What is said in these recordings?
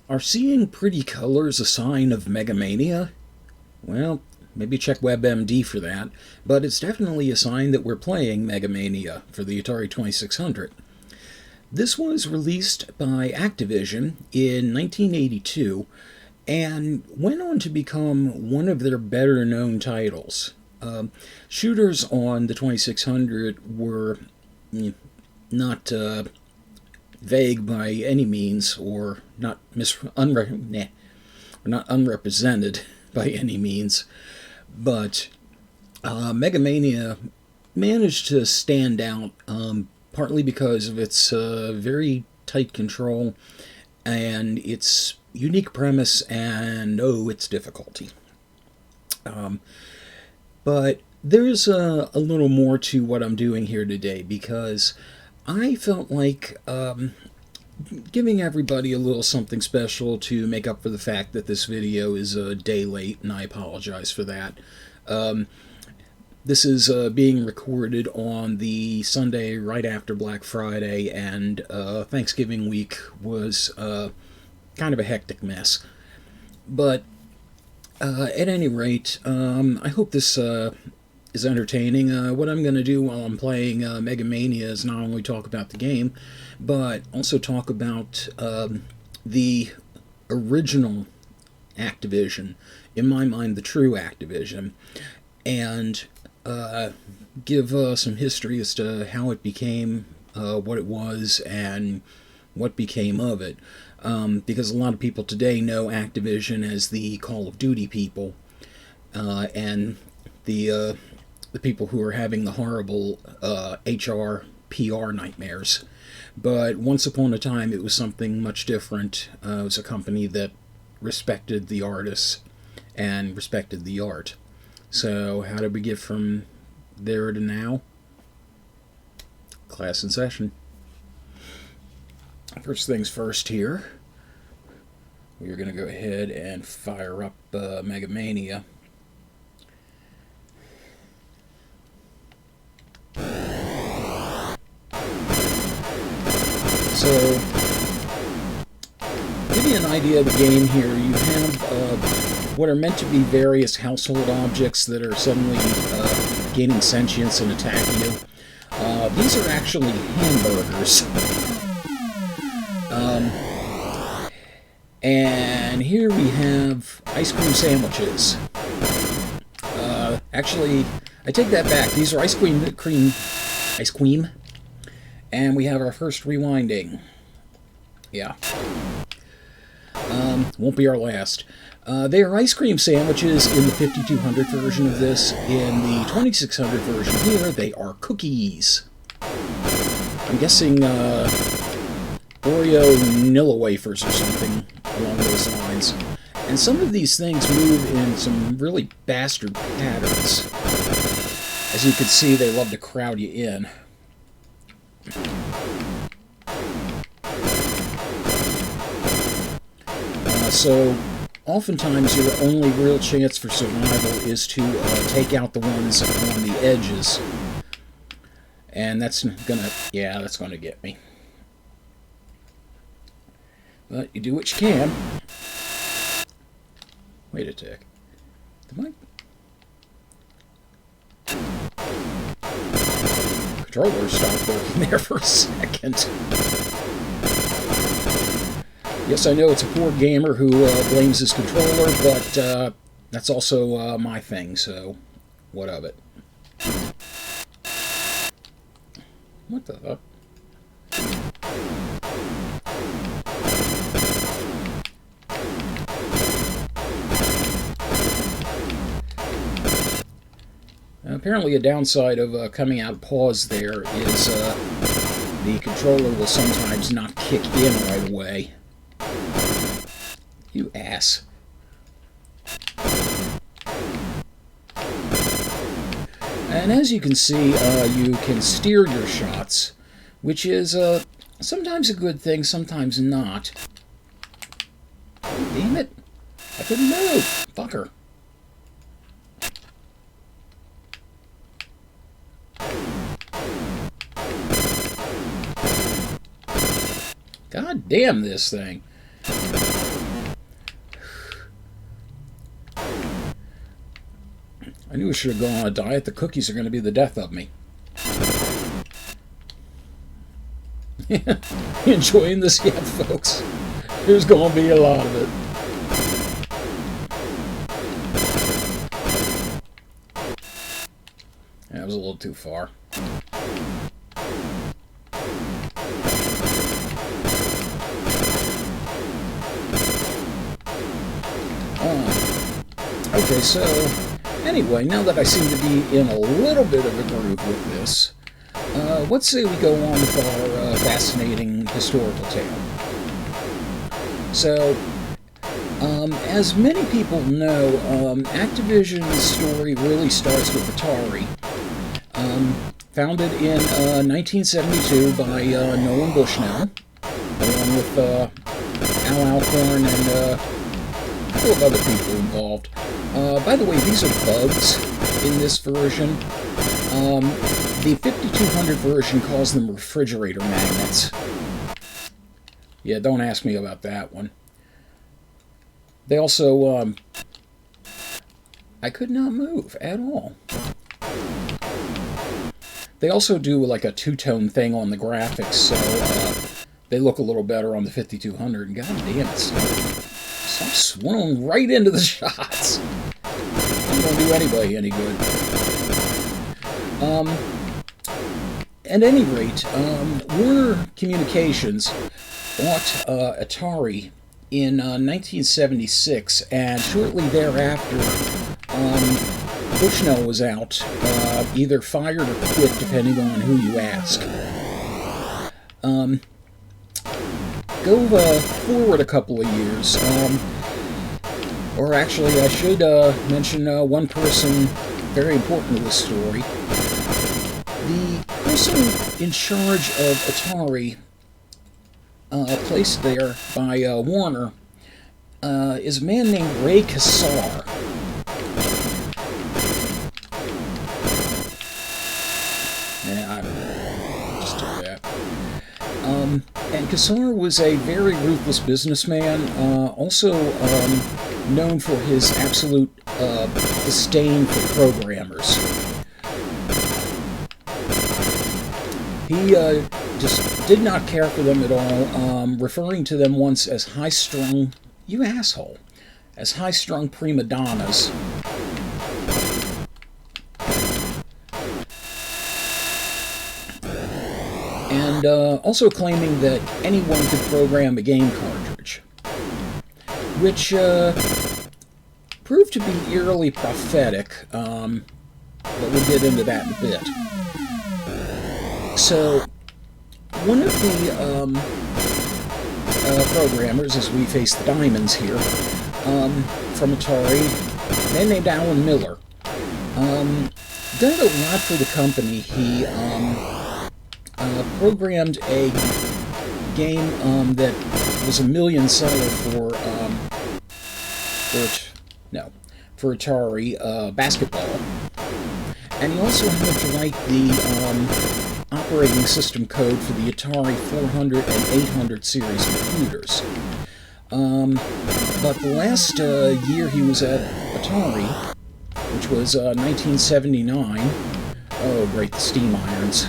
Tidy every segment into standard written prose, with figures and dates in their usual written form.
Are seeing pretty colors a sign of Megamania? Well, maybe check WebMD for that, but it's definitely a sign that we're playing Megamania for the Atari 2600. This was released by Activision in 1982 and went on to become one of their better-known titles. Shooters on the 2600 were not vague by any means, or not unrepresented by any means, but Megamania managed to stand out partly because of its very tight control and its unique premise and, its difficulty. But there's a little more to what I'm doing here today, because I felt like giving everybody a little something special to make up for the fact that this video is a day late, and I apologize for that. This is being recorded on the Sunday right after Black Friday, and Thanksgiving week was kind of a hectic mess. But at any rate, I hope this is entertaining. What I'm going to do while I'm playing Megamania is not only talk about the game, but also talk about the original Activision, in my mind the true Activision, and give some history as to how it became what it was and what became of it. Because a lot of people today know Activision as the Call of Duty people, and the people who are having the horrible HR, PR nightmares. But once upon a time, it was something much different. It was a company that respected the artists and respected the art. So how did we get from there to now? Class in session. First things first here, we're going to go ahead and fire up Megamania. So, to give you an idea of the game here, you have what are meant to be various household objects that are suddenly gaining sentience and attacking you. These are actually hamburgers. And here we have ice cream sandwiches. Actually, I take that back. These are ice cream. And we have our first rewinding. Yeah. Won't be our last. They are ice cream sandwiches in the 5200 version of this. In the 2600 version here, they are cookies. I'm guessing Oreo Nilla wafers or something along those lines. And some of these things move in some really bastard patterns. As you can see, they love to crowd you in. So, oftentimes your only real chance for survival is to take out the ones on the edges. And that's gonna get me. But you do what you can. Wait a tick. Controller stopped working there for a second. Yes, I know it's a poor gamer who blames his controller, but that's also my thing, so what of it? What the fuck? Apparently a downside of coming out pause there is the controller will sometimes not kick in right away. You ass. And as you can see, you can steer your shots, which is sometimes a good thing, sometimes not. Damn it. I couldn't move. Fucker. God damn this thing. knew I should have gone on a diet. The cookies are going to be the death of me. Enjoying this yet, folks? There's going to be a lot of it. That was a little too far. Okay, so anyway, now that I seem to be in a little bit of a groove with this, let's say we go on with our fascinating historical tale. So, as many people know, Activision's story really starts with Atari. Founded in 1972 by Nolan Bushnell, along with Al Alcorn and a couple of other people involved. By the way, these are bugs in this version. The 5200 version calls them refrigerator magnets. Yeah, don't ask me about that one. They also, I could not move at all. They also do like a two-tone thing on the graphics, so they look a little better on the 5200. And god damn it, stop swung right into the shots. Not gonna do anybody any good. At any rate, Warner Communications bought Atari in 1976, and shortly thereafter, Bushnell was out, either fired or quit, depending on who you ask. Go forward a couple of years, or actually I should mention one person very important to this story. The person in charge of Atari, placed there by Warner, is a man named Ray Kassar. Yeah, I don't know. Just do that. And Kassar was a very ruthless businessman, also known for his absolute disdain for programmers. He just did not care for them at all, referring to them once as high-strung, you asshole, as high-strung prima donnas. And also claiming that anyone could program a game cartridge, which proved to be eerily prophetic, but we'll get into that in a bit. So, one of the programmers, as we face the diamonds here, from Atari, a man named Alan Miller, did a lot for the company. He programmed a game that was a million seller for Atari, basketball. And he also had to write the operating system code for the Atari 400 and 800 series computers. But the last year he was at Atari, which was 1979, oh great, the steam irons.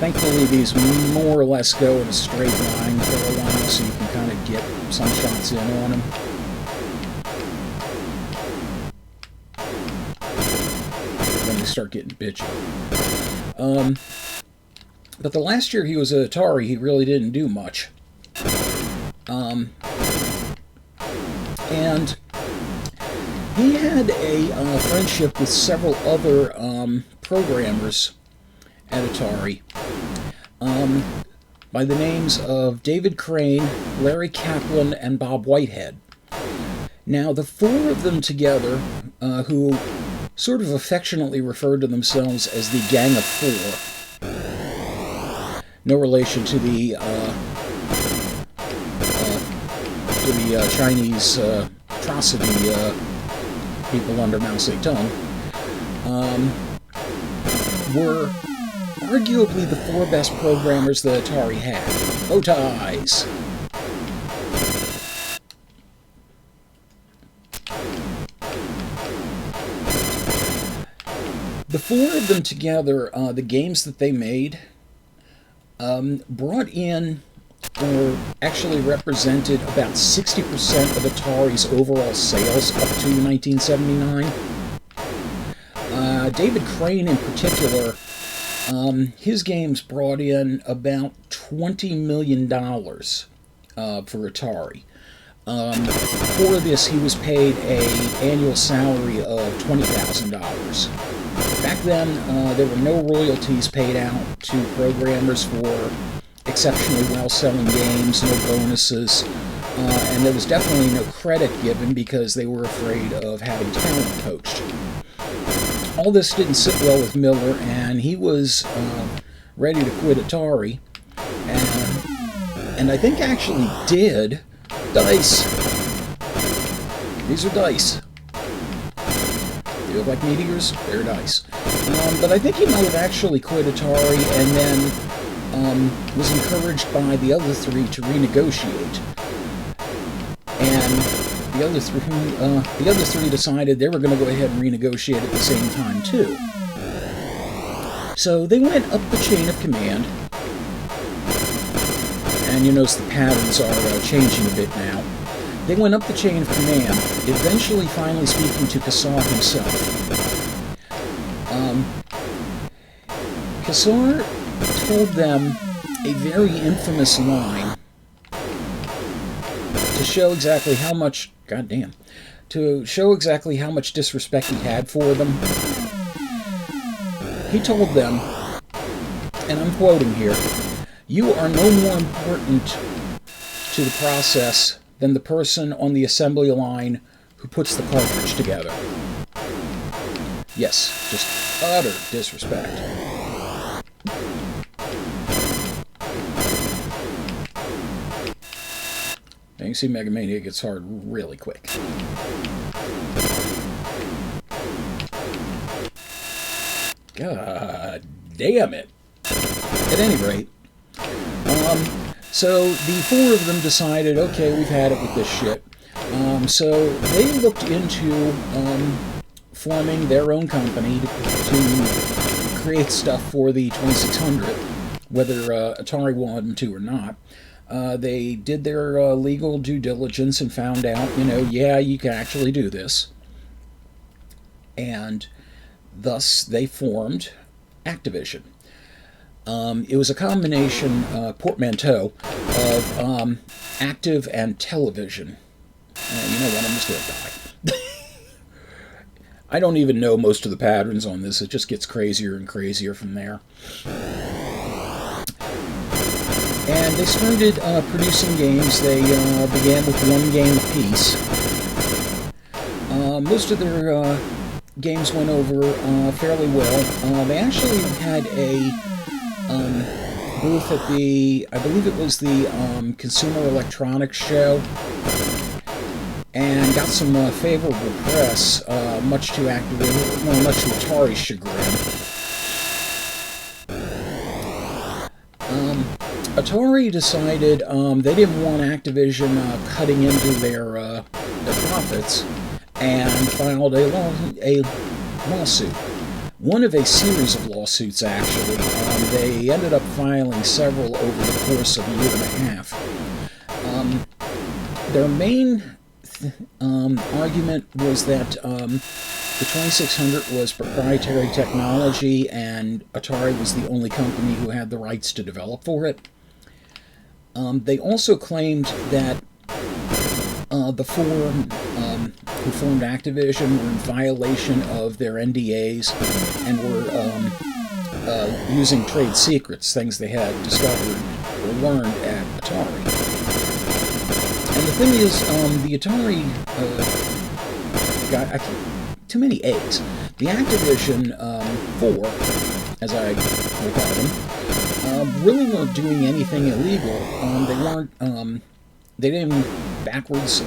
Thankfully these more or less go in a straight line for a while, so you can kind of get some shots in on them. Start getting bitchy. But the last year he was at Atari, he really didn't do much. And he had a friendship with several other programmers at Atari by the names of David Crane, Larry Kaplan, and Bob Whitehead. Now, the four of them together, who sort of affectionately referred to themselves as the Gang of Four. No relation to the Chinese atrocity people under Mao Zedong, were arguably the four best programmers that Atari had. Bow ties. four of them together, the games that they made, brought in, or actually represented, about 60% of Atari's overall sales up to 1979. David Crane in particular, his games brought in about $20 million for Atari. For this, he was paid an annual salary of $20,000. Back then, there were no royalties paid out to programmers for exceptionally well-selling games, no bonuses, and there was definitely no credit given because they were afraid of having talent poached. All this didn't sit well with Miller, and he was ready to quit Atari, and I think actually did. Dice. These are dice. They look like meteors. They're dice. But I think he might have actually quit Atari and then was encouraged by the other three to renegotiate. And the other three decided they were going to go ahead and renegotiate at the same time too. So they went up the chain of command. And you notice the patterns are changing a bit now. They went up the chain of command, eventually finally speaking to Kassar himself. Kassar told them a very infamous line to show exactly how much, to show exactly how much disrespect he had for them. He told them, and I'm quoting here, "You are no more important to the process than the person on the assembly line who puts the cartridge together." Yes, just utter disrespect. Now you see Megamania gets hard really quick. God damn it. At any rate, so the four of them decided, okay, we've had it with this shit. So they looked into forming their own company to create stuff for the 2600, whether Atari wanted them to or not. They did their legal due diligence and found out, yeah, you can actually do this. And thus they formed Activision. It was a combination, portmanteau, of active and television. You know what, I'm just going to die. I don't even know most of the patterns on this. It just gets crazier and crazier from there. And they started producing games. They began with one game apiece. Most of their games went over fairly well. They actually had a booth at I believe it was the Consumer Electronics Show, and got some favorable press, much to Atari's chagrin. Atari decided they didn't want Activision cutting into their profits, and filed a lawsuit. One of a series of lawsuits, actually. They ended up filing several over the course of a year and a half. Their main argument was that the 2600 was proprietary technology and Atari was the only company who had the rights to develop for it. They also claimed that the four who formed Activision were in violation of their NDAs and were using trade secrets, things they had discovered or learned at Atari. And the thing is, the Atari got too many eggs. The Activision 4, as I will call them, really weren't doing anything illegal. They weren't. They didn't backwards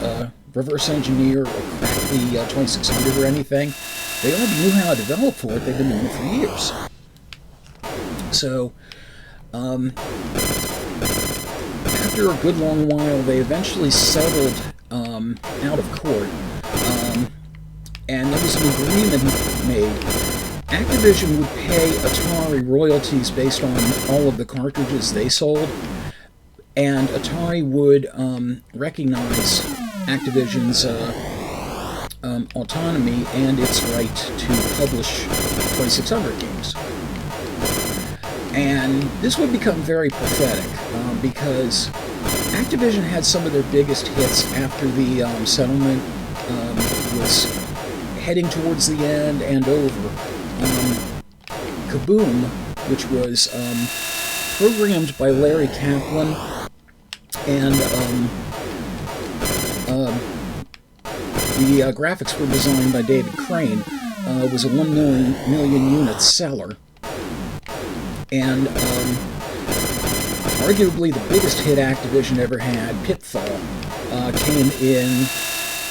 reverse engineer or crack the 2600 or anything. They already knew how to develop for it. They've been doing it for years. So, after a good long while, they eventually settled out of court, and there was an agreement made Activision would pay Atari royalties based on all of the cartridges they sold, and Atari would recognize Activision's autonomy and its right to publish 2600 games. And this would become very prophetic because Activision had some of their biggest hits after the settlement was heading towards the end and over. Kaboom, which was programmed by Larry Kaplan, and the graphics were designed by David Crane, was a 1 million unit seller. And arguably the biggest hit Activision ever had, Pitfall, came in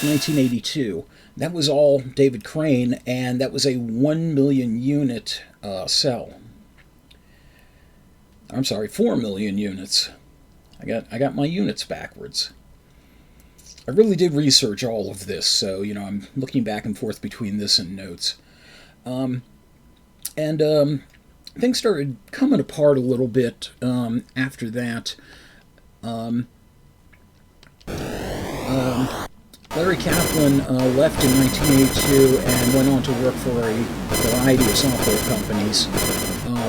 1982. That was all David Crane, and that was a 1 million unit sell. I'm sorry, 4 million units. I got my units backwards. I really did research all of this, so I'm looking back and forth between this and notes. Things started coming apart a little bit after that. Larry Kaplan left in 1982 and went on to work for a variety of software companies,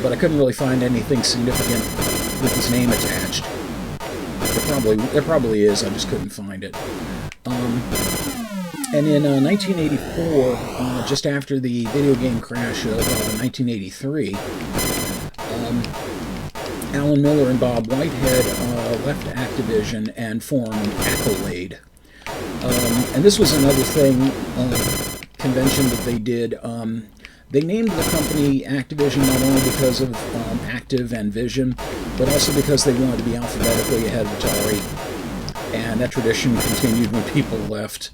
but I couldn't really find anything significant with his name attached. There probably is, I just couldn't find it. And in 1984, just after the video game crash of 1983, Alan Miller and Bob Whitehead left Activision and formed Accolade. And this was another convention that they did. They named the company Activision not only because of Active and Vision, but also because they wanted to be alphabetically ahead of Atari. And that tradition continued when people left.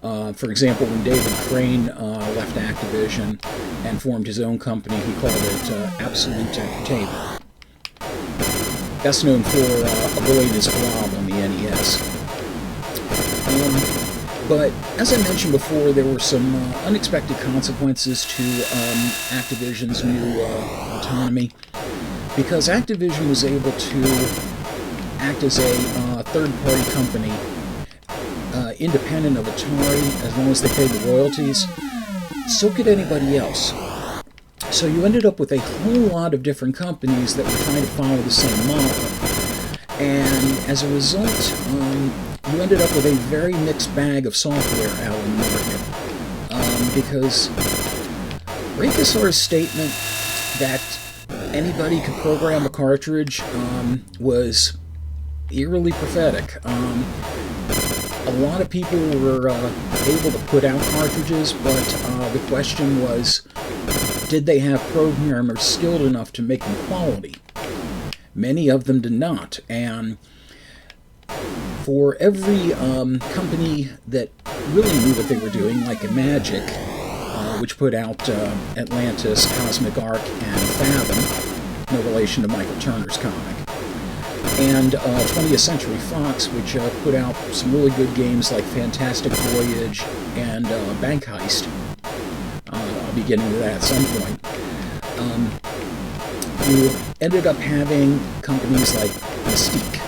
For example, when David Crane left Activision and formed his own company, he called it Absolute Entertainment. Best known for Avoid His Blob on the NES. But as I mentioned before, there were some unexpected consequences to Activision's new autonomy, because Activision was able to act as a third-party company, independent of Atari, as long as they paid the royalties. So could anybody else. So you ended up with a whole lot of different companies that were trying to follow the same model. And as a result, you ended up with a very mixed bag of software out in the market. Because Ray Kassar's statement that anybody could program a cartridge was eerily prophetic. A lot of people were able to put out cartridges, but the question was, did they have programmers skilled enough to make them quality? Many of them did not, and for every company that really knew what they were doing, like Magic, which put out Atlantis, Cosmic Arc, and Fathom, no relation to Michael Turner's comic, and 20th Century Fox, which put out some really good games like Fantastic Voyage and Bank Heist. I'll be getting to that at some point. You ended up having companies like Mystique.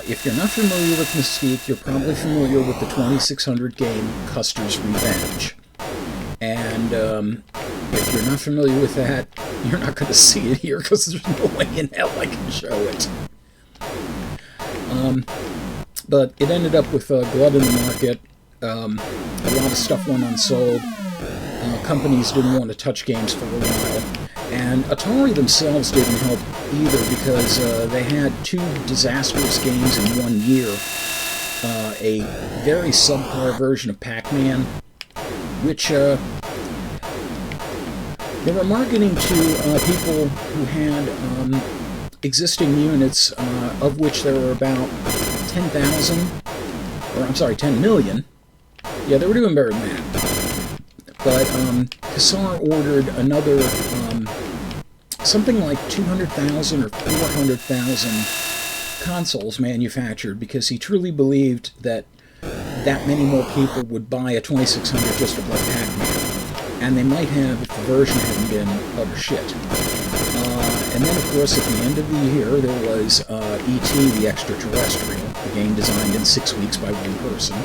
If you're not familiar with Mystique, you're probably familiar with the 2600 game Custer's Revenge. And if you're not familiar with that, you're not going to see it here because there's no way in hell I can show it. But it ended up with glut in the market. A lot of stuff went unsold. Companies didn't want to touch games for a while. And Atari themselves didn't help either because they had two disastrous games in 1 year. A very subpar version of Pac-Man, which they were marketing to people who had existing units, of which there were about 10,000, or I'm sorry, 10 million. Yeah, they were doing better than that. But Kassar ordered another something like 200,000 or 400,000 consoles manufactured because he truly believed that many more people would buy a 2600 just to play Pac-Man. and they might have if the version hadn't been utter shit. And then, of course, at the end of the year, there was E.T. the Extraterrestrial, the game designed in 6 weeks by one person.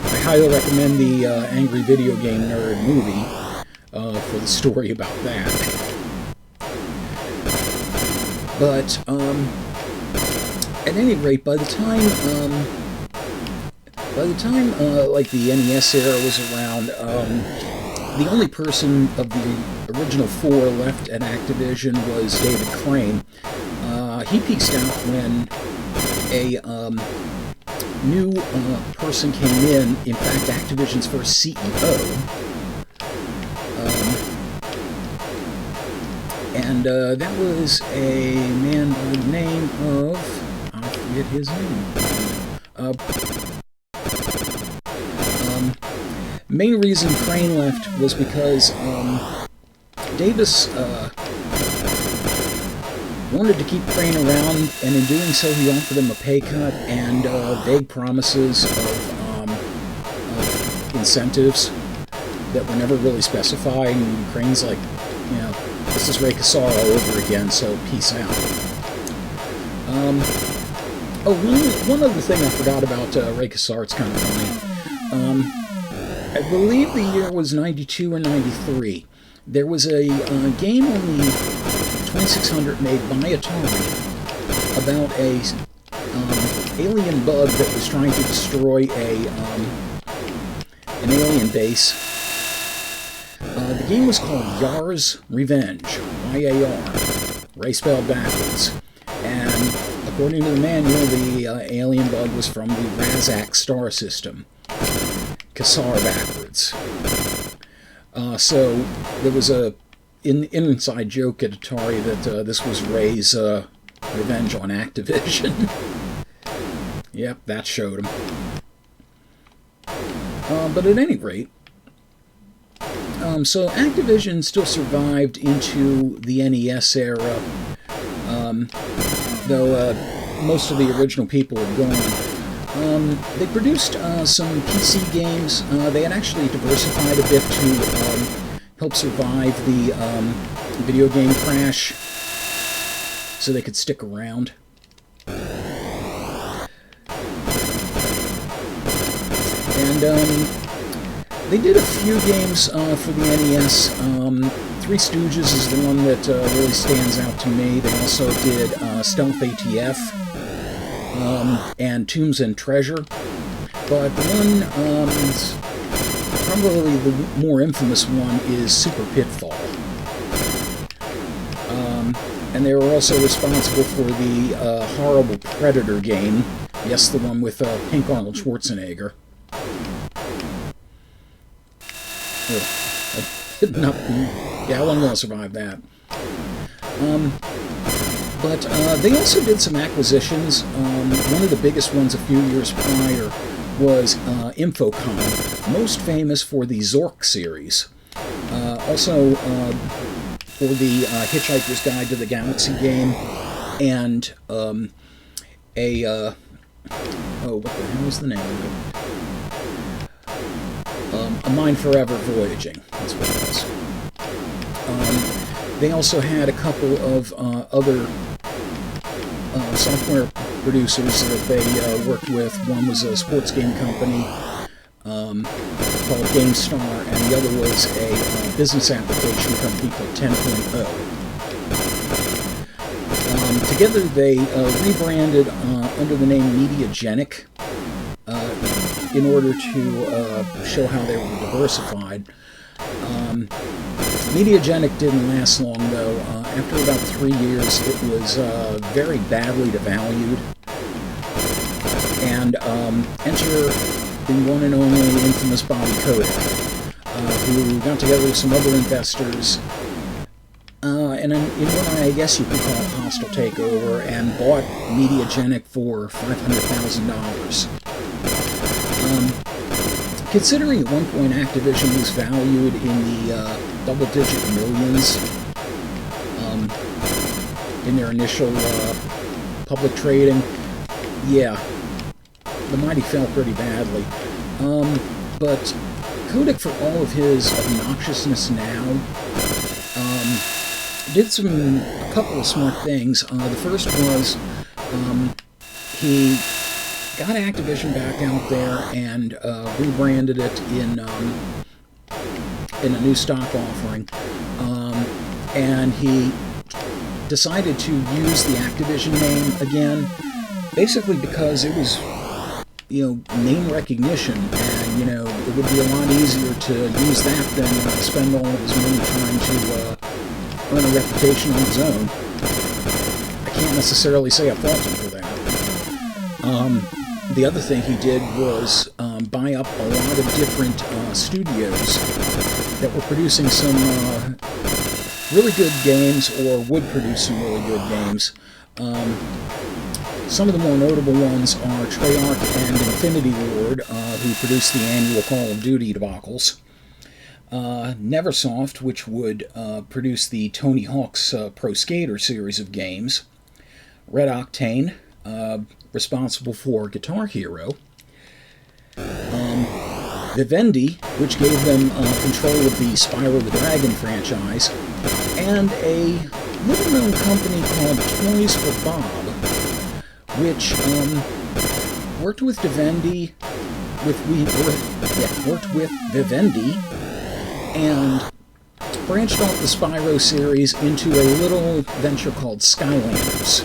I highly recommend the Angry Video Game Nerd movie for the story about that. But at any rate, by the time like the NES era was around, the only person of the original 4 left at Activision was David Crane. He peaced out when a new person came in fact, Activision's first CEO. And that was a man by the name of... I forget his name. Main reason Crane left was because Davis wanted to keep Crane around, and in doing so he offered him a pay cut and vague promises of incentives that were never really specified, and Crane's like, you know, this is Ray Kassar all over again, so peace out. One other thing I forgot about Ray Kassar, it's kind of funny. I believe the year was 92 or 93. There was a game on the 2600 made by Atari about a alien bug that was trying to destroy an alien base. The game was called Yar's Revenge, Y-A-R, Ray spelled backwards. And according to the manual, the alien bug was from the Razak star system. Kassar backwards. So there was an inside joke at Atari that this was Ray's revenge on Activision. Yep, that showed him. But at any rate, so Activision still survived into the NES era, though most of the original people had gone. They produced some PC games. They had actually diversified a bit to help survive the video game crash, so they could stick around. And they did a few games for the NES. Three Stooges is the one that really stands out to me. They also did Stealth ATF and Tombs and Treasure. But the one, probably the more infamous one, is Super Pitfall. And they were also responsible for the horrible Predator game. Yes, the one with pink Arnold Schwarzenegger. Yeah, I wasn't going to survive that. But they also did some acquisitions. One of the biggest ones a few years prior was Infocom, most famous for the Zork series. Also for the Hitchhiker's Guide to the Galaxy game, and what the hell was the name of it? A Mind Forever Voyaging, that's what it was. They also had a couple of other software producers that they worked with. One was a sports game company called GameStar, and the other was a business application company called 10.0. Together they rebranded under the name Mediagenic in order to show how they were diversified. Mediagenic didn't last long, though. After about 3 years, it was very badly devalued. And enter the one and only infamous Bobby Kotick, who got together with some other investors, and in what I guess you could call a hostile takeover, and bought Mediagenic for $500,000. Considering at one point Activision was valued in the double-digit millions in their initial public trading, yeah, the mighty fell pretty badly. But codec for all of his obnoxiousness now did a couple of smart things. The first was he got Activision back out there and rebranded it in a new stock offering, and he decided to use the Activision name again, basically because it was, name recognition, and it would be a lot easier to use that than spend all of his money trying to earn a reputation on his own. I can't necessarily say I fault him for that. The other thing he did was buy up a lot of different studios that were producing some really good games, or would produce some really good games. Some of the more notable ones are Treyarch and Infinity Ward, who produced the annual Call of Duty debacles. Neversoft, which would produce the Tony Hawk's Pro Skater series of games. Red Octane, responsible for Guitar Hero. Vivendi, which gave them control of the Spyro the Dragon franchise. And a little-known company called Toys for Bob, which worked with Vivendi, and branched off the Spyro series into a little venture called Skylanders.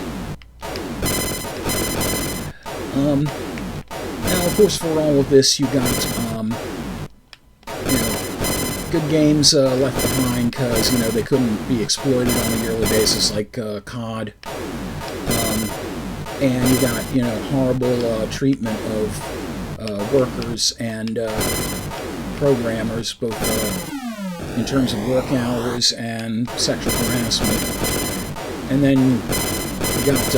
Now, of course, for all of this, you got good games left behind because they couldn't be exploited on a yearly basis, like COD. And you got horrible treatment of workers and programmers, both in terms of work hours and sexual harassment. And then you got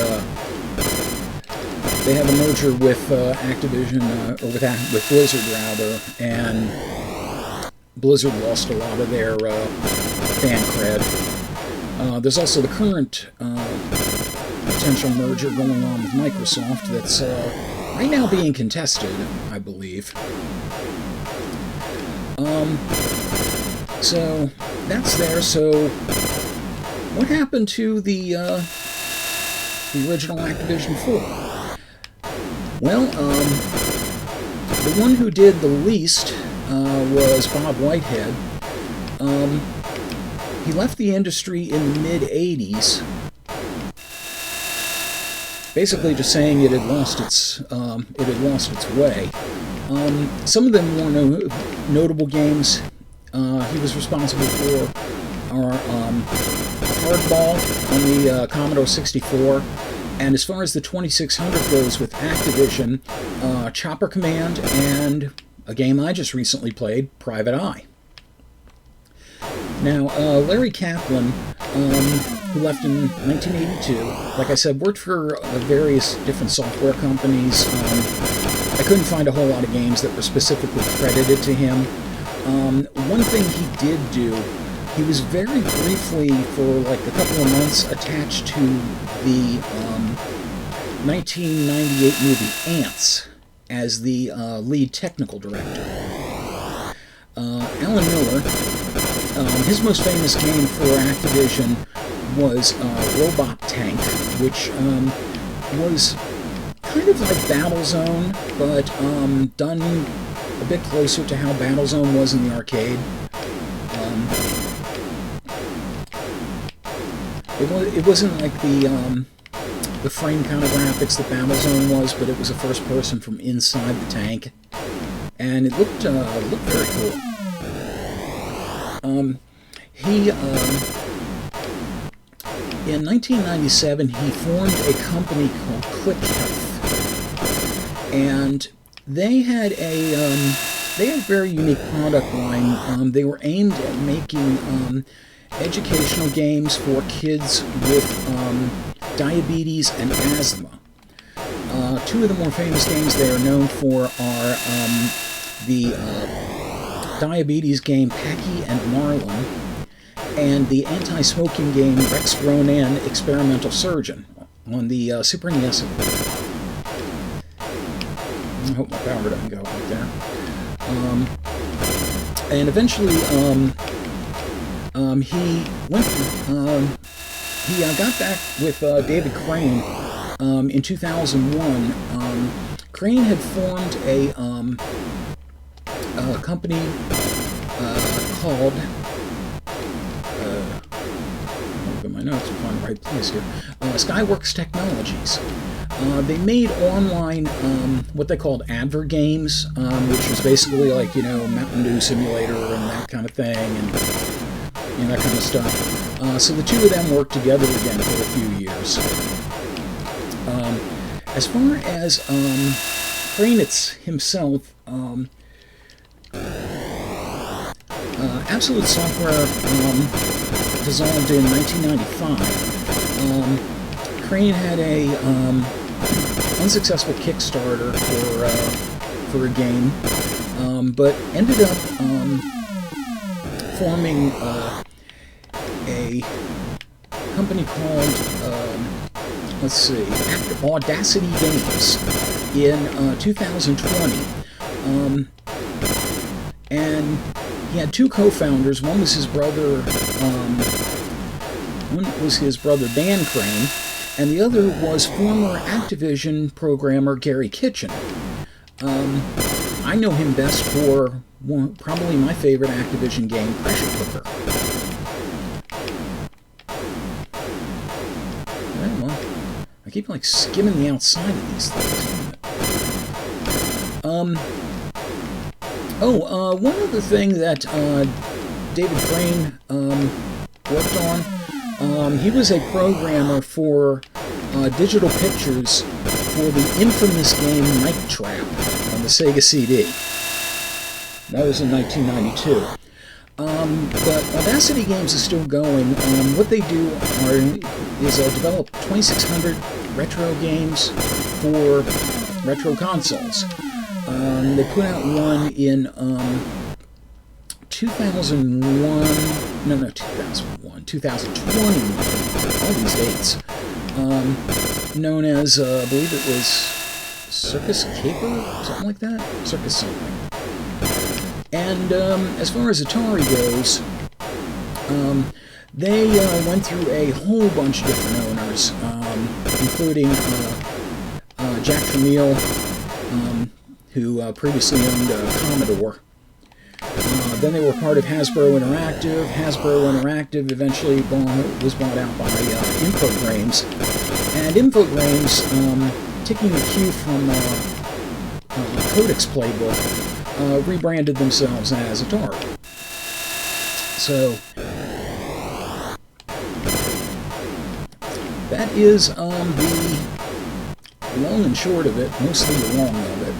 they have a merger with Activision, or with Blizzard rather, and Blizzard lost a lot of their fan cred. There's also the current potential merger going on with Microsoft that's right now being contested, I believe. So that's there. So what happened to the original Activision 4? Well, the one who did the least was Bob Whitehead. He left the industry in the mid-'80s, basically just saying it had lost its way. Some of the more notable games he was responsible for are Hardball on the Commodore 64, and as far as the 2600 goes with Activision, Chopper Command, and a game I just recently played, Private Eye. Now, Larry Kaplan, who left in 1982, like I said, worked for various different software companies. I couldn't find a whole lot of games that were specifically credited to him. One thing he did do, he was very briefly, for like a couple of months, attached to the 1998 movie Ants as the lead technical director. Alan Miller, his most famous game for Activision was Robot Tank, which was kind of like Battlezone, but done a bit closer to how Battlezone was in the arcade. It wasn't like the frame kind of graphics that Battlezone was, but it was a first person from inside the tank, and it looked very cool. In 1997, he formed a company called Click Health, and they had a very unique product line. They were aimed at making educational games for kids with diabetes and asthma. Two of the more famous games they are known for are the diabetes game Packy and Marlin, and the anti-smoking game Rex Ronan Experimental Surgeon on the Super NES. I hope my power doesn't go out there. And eventually, he went. He got back with David Crane in 2001. Crane had formed a company called. Look at my notes and find the right place here. Skyworks Technologies. They made online what they called advert games, which was basically like, Mountain Dew Simulator and that kind of thing, and that kind of stuff. So the two of them worked together again for a few years. As far as Crane himself, Absolute Software dissolved in 1995. Crane had a unsuccessful Kickstarter for a game, but ended up forming a company called Audacity Games in 2020, and he had two co-founders. One was his brother. Dan Crane, and the other was former Activision programmer Gary Kitchen. I know him best for probably my favorite Activision game, Pressure Cooker. Well, I keep skimming the outside of these things. One other thing that David Crane worked on. He was a programmer for digital pictures for the infamous game Night Trap on the Sega CD. That was in 1992. But Audacity Games is still going. What they do is develop 2,600 retro games for retro consoles. They put out one in 2020, all these dates, known as, I believe it was Circus Caper, something like that? Circus something. And as far as Atari goes, they went through a whole bunch of different owners, including Jack Tramiel, who previously owned Commodore. Then they were part of Hasbro Interactive. Hasbro Interactive eventually was bought out by Infogrames. And Infogrames, taking a cue from Codex Playbook, rebranded themselves as Atari. So, that is the long and short of it, mostly the long of it.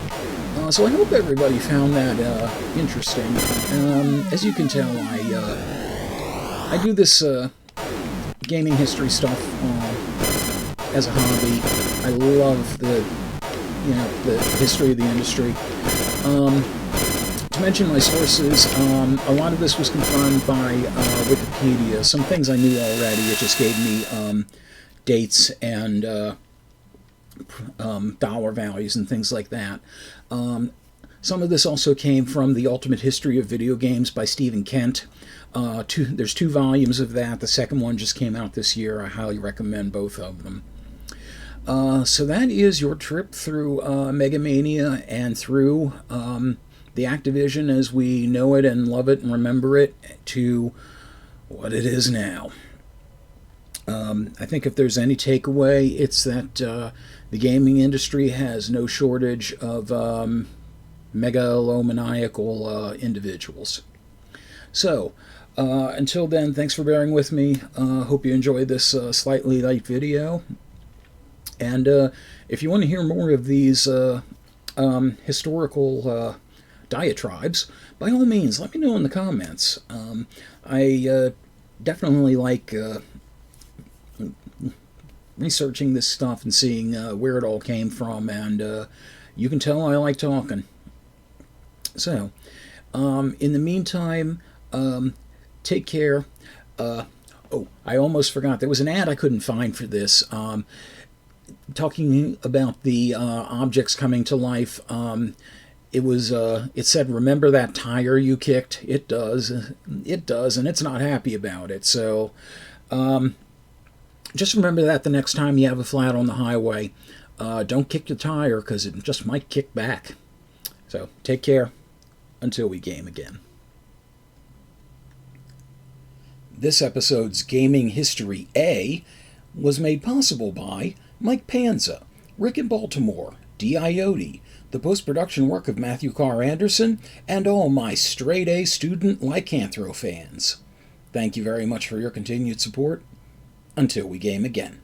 So I hope everybody found that interesting. As you can tell, I do this gaming history stuff as a hobby. I love the history of the industry. To mention my sources, a lot of this was confirmed by Wikipedia. Some things I knew already. It just gave me dates and dollar values and things like that. Some of this also came from The Ultimate History of Video Games by Stephen Kent. There's 2 volumes of that. The second one just came out this year. I highly recommend both of them. So that is your trip through Megamania and through the Activision as we know it and love it and remember it to what it is now. I think if there's any takeaway, it's that the gaming industry has no shortage of megalomaniacal individuals. So, until then, thanks for bearing with me. Hope you enjoyed this slightly light video. And if you want to hear more of these historical diatribes, by all means, let me know in the comments. I definitely like researching this stuff and seeing where it all came from, and you can tell I like talking. So, in the meantime, take care. Oh, I almost forgot. There was an ad I couldn't find for this, talking about the objects coming to life. It said, remember that tire you kicked? It does. It does, and it's not happy about it. So just remember that the next time you have a flat on the highway. Don't kick your tire, because it just might kick back. So take care until we game again. This episode's Gaming History A was made possible by Mike Panza, Rick in Baltimore, D.I.O.D., the post-production work of Matthew Carr Anderson, and all my straight-A student lycanthro fans. Thank you very much for your continued support. Until we game again.